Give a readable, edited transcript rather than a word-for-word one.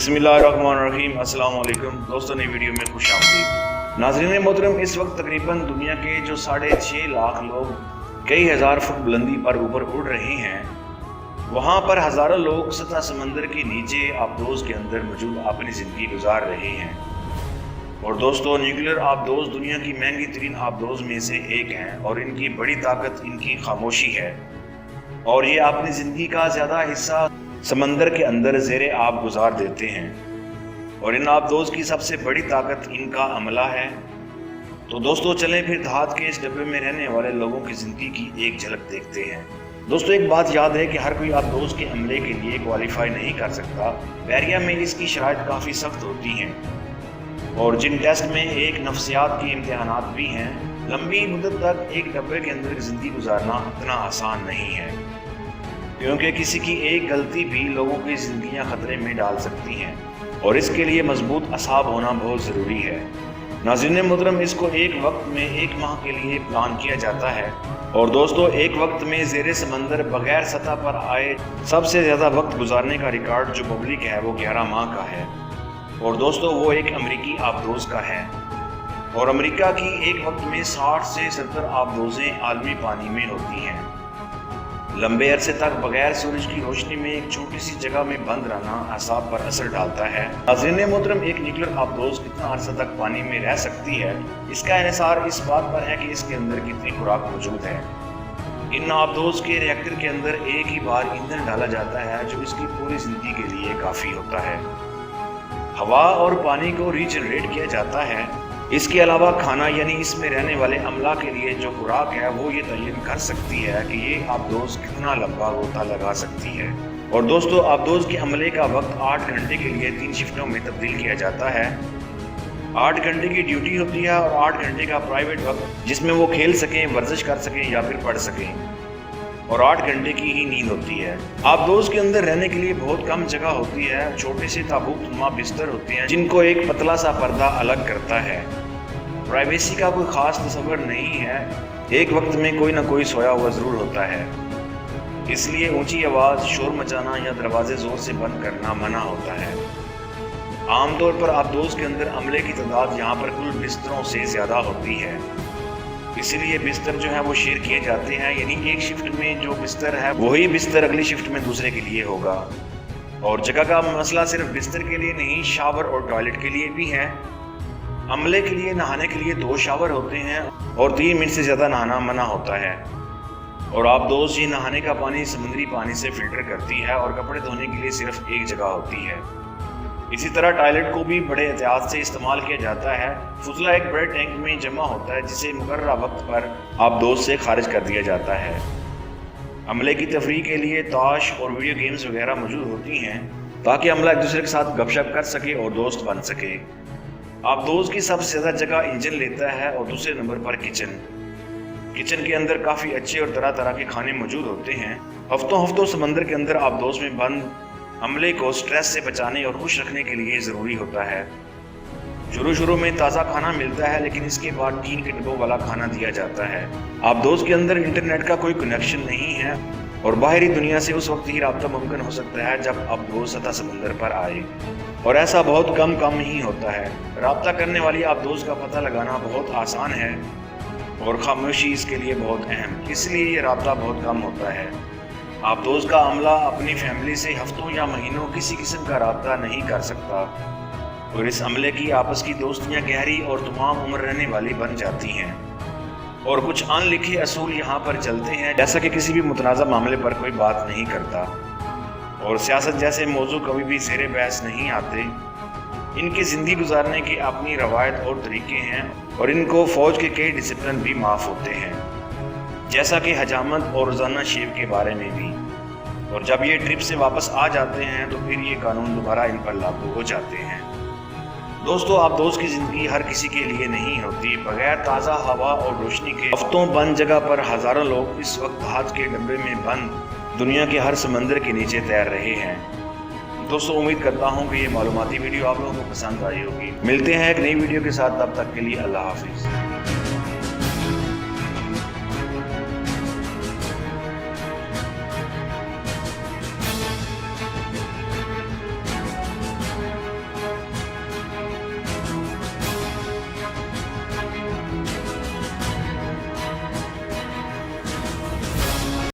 बिस्मिल्लाहिर्रहमानिर्रहीम। अस्सलाम वालेकुम दोस्तों, नई वीडियो में खुश आमदीद। नाज़रीन मोहतरम, इस वक्त तकरीबन दुनिया के जो 6.5 लाख लोग कई हज़ार फुट बुलंदी पर ऊपर उड़ रहे हैं, वहाँ पर हज़ारों लोग सतह समंदर के नीचे आबदोज़ के अंदर मौजूद अपनी ज़िंदगी गुजार रहे हैं। और दोस्तों, न्यूक्लियर आबदोज़ दुनिया की महंगी तरीन आबदोज़ में से एक हैं और इनकी बड़ी ताकत इनकी खामोशी है। और ये अपनी ज़िंदगी का ज़्यादा हिस्सा समंदर के अंदर ज़ेरे आब गुजार देते हैं और इन आबदोज़ की सबसे बड़ी ताकत इनका अमला है। तो दोस्तों, चलें फिर धात के इस डब्बे में रहने वाले लोगों की ज़िंदगी की एक झलक देखते हैं। दोस्तों, एक बात याद है कि हर कोई आबदोज़ के अमले के लिए क्वालिफाई नहीं कर सकता। बैरिया में इसकी शराइत काफ़ी सख्त होती हैं और जिन टेस्ट में एक नफ्सियात के इम्तहानात भी हैं, लंबी मुद्दत तक एक डब्बे के अंदर ज़िंदगी गुजारना इतना आसान नहीं है, क्योंकि किसी की एक गलती भी लोगों की ज़िंदगियां खतरे में डाल सकती हैं और इसके लिए मजबूत असाब होना बहुत ज़रूरी है। नाज़रीन मोहतरम, इसको एक वक्त में 1 माह के लिए प्लान किया जाता है। और दोस्तों, एक वक्त में ज़ेरे समंदर बगैर सतह पर आए सबसे ज़्यादा वक्त गुजारने का रिकॉर्ड जो पब्लिक है वो 11 माह का है। और दोस्तों, वो एक अमरीकी आबदोज़ का है और अमेरिका की एक वक्त में 60 से 70 आबदोज़ें आलमी पानी में होती हैं। लंबे अरसे तक बगैर सूरज की रोशनी में एक छोटी सी जगह में बंद रहना असाब पर असर डालता है। नाज़रीन मोहतरम, एक न्यूक्लियर आबदोज़ कितना अरसा तक पानी में रह सकती है, इसका इन्हिसार इस बात पर है कि इसके अंदर कितनी खुराक मौजूद है। इन आबदोज़ के रिएक्टर के अंदर एक ही बार ईंधन डाला जाता है जो इसकी पूरी जिंदगी के लिए काफ़ी होता है। हवा और पानी को रीजनरेट किया जाता है। इसके अलावा खाना यानी इसमें रहने वाले अमला के लिए जो खुराक है वो ये तयन कर सकती है कि ये आबदोज़ कितना लंबा गोता लगा सकती है। और दोस्तों, आबदोज़ के अमले का वक्त 8 घंटे के लिए 3 शिफ्टों में तब्दील किया जाता है। 8 घंटे की ड्यूटी होती है और 8 घंटे का प्राइवेट वक्त जिसमें वो खेल सकें, वर्जिश कर सकें या फिर पढ़ सकें, और 8 घंटे की ही नींद होती है। आबदोज़ के अंदर रहने के लिए बहुत कम जगह होती है। छोटे से ताबूत नुमा बिस्तर होते हैं जिनको एक पतला सा पर्दा अलग करता है। प्राइवेसी का कोई ख़ास तस्वर नहीं है। एक वक्त में कोई ना कोई सोया हुआ ज़रूर होता है, इसलिए ऊंची आवाज़, शोर मचाना या दरवाजे ज़ोर से बंद करना मना होता है। आमतौर पर आबदोज़ के अंदर अमले की तादाद यहाँ पर कुल बिस्तरों से ज़्यादा होती है, इसीलिए बिस्तर जो है वो शेयर किए जाते हैं। यानी एक शिफ्ट में जो बिस्तर है वही बिस्तर अगली शिफ्ट में दूसरे के लिए होगा। और जगह का मसला सिर्फ बिस्तर के लिए नहीं, शावर और टॉयलेट के लिए भी है। अमले के लिए नहाने के लिए 2 शावर होते हैं और 3 मिनट से ज़्यादा नहाना मना होता है। और आबदोज़ ये नहाने का पानी समुद्री पानी से फिल्टर करती है और कपड़े धोने के लिए सिर्फ एक जगह होती है। इसी तरह टॉयलेट को भी बड़े एहतियात से इस्तेमाल किया जाता है। फुजला एक बड़े टैंक में जमा होता है जिसे मुकर्ररा वक्त पर आबदोज़ से खारिज कर दिया जाता है। अमले की तफरीह के लिए ताश और वीडियो गेम्स वगैरह मौजूद होती हैं ताकि अमला एक दूसरे के साथ गपशप कर सके और दोस्त बन सके। आबदोज़ की सबसे ज़्यादा जगह इंजन लेता है और दूसरे नंबर पर किचन के अंदर काफ़ी अच्छे और तरह तरह के खाने मौजूद होते हैं। हफ्तों समंदर के अंदर आबदोज़ में बंद अमले को स्ट्रेस से बचाने और खुश रखने के लिए ज़रूरी होता है। शुरू में ताज़ा खाना मिलता है, लेकिन इसके बाद टीन के डिब्बों वाला खाना दिया जाता है। आबदोज़ के अंदर इंटरनेट का कोई कनेक्शन नहीं है और बाहरी दुनिया से उस वक्त ही रब्ता मुमकिन हो सकता है जब आबदोज़ सतह समंदर पर आए, और ऐसा बहुत कम ही होता है। रब्ता करने वाली आबदोज़ का पता लगाना बहुत आसान है और खामोशी इसके लिए बहुत अहम, इसलिए ये रब्ता बहुत कम होता है। आबदोज़ का अमला अपनी फैमिली से हफ्तों या महीनों किसी किस्म का रब्ता नहीं कर सकता और इस अमले की आपस की दोस्तियाँ गहरी और तमाम उम्र रहने वाली बन जाती हैं। और कुछ अनलिखे असूल यहाँ पर चलते हैं, जैसा कि किसी भी मुतनाज़ा मामले पर कोई बात नहीं करता और सियासत जैसे मौजू कभी भी ज़ेरे बहस नहीं आते। इनके ज़िंदगी गुजारने के अपनी रवायत और तरीके हैं और इनको फ़ौज के कई डिसिप्लिन भी माफ़ होते हैं, जैसा कि हजामत और रोज़ाना शेव के बारे में भी। और जब ये ट्रिप से वापस आ जाते हैं तो फिर ये कानून दोबारा इन पर लागू हो जाते हैं। दोस्तों, आबदोज़ की ज़िंदगी हर किसी के लिए नहीं होती। बगैर ताज़ा हवा और रोशनी के हफ्तों बंद जगह पर हज़ारों लोग इस वक्त धात के डब्बे में बंद दुनिया के हर समंदर के नीचे तैर रहे हैं। दोस्तों, उम्मीद करता हूँ कि ये मालूमाती वीडियो आप लोगों को पसंद आई होगी। मिलते हैं एक नई वीडियो के साथ, तब तक के लिए अल्लाह हाफिज़।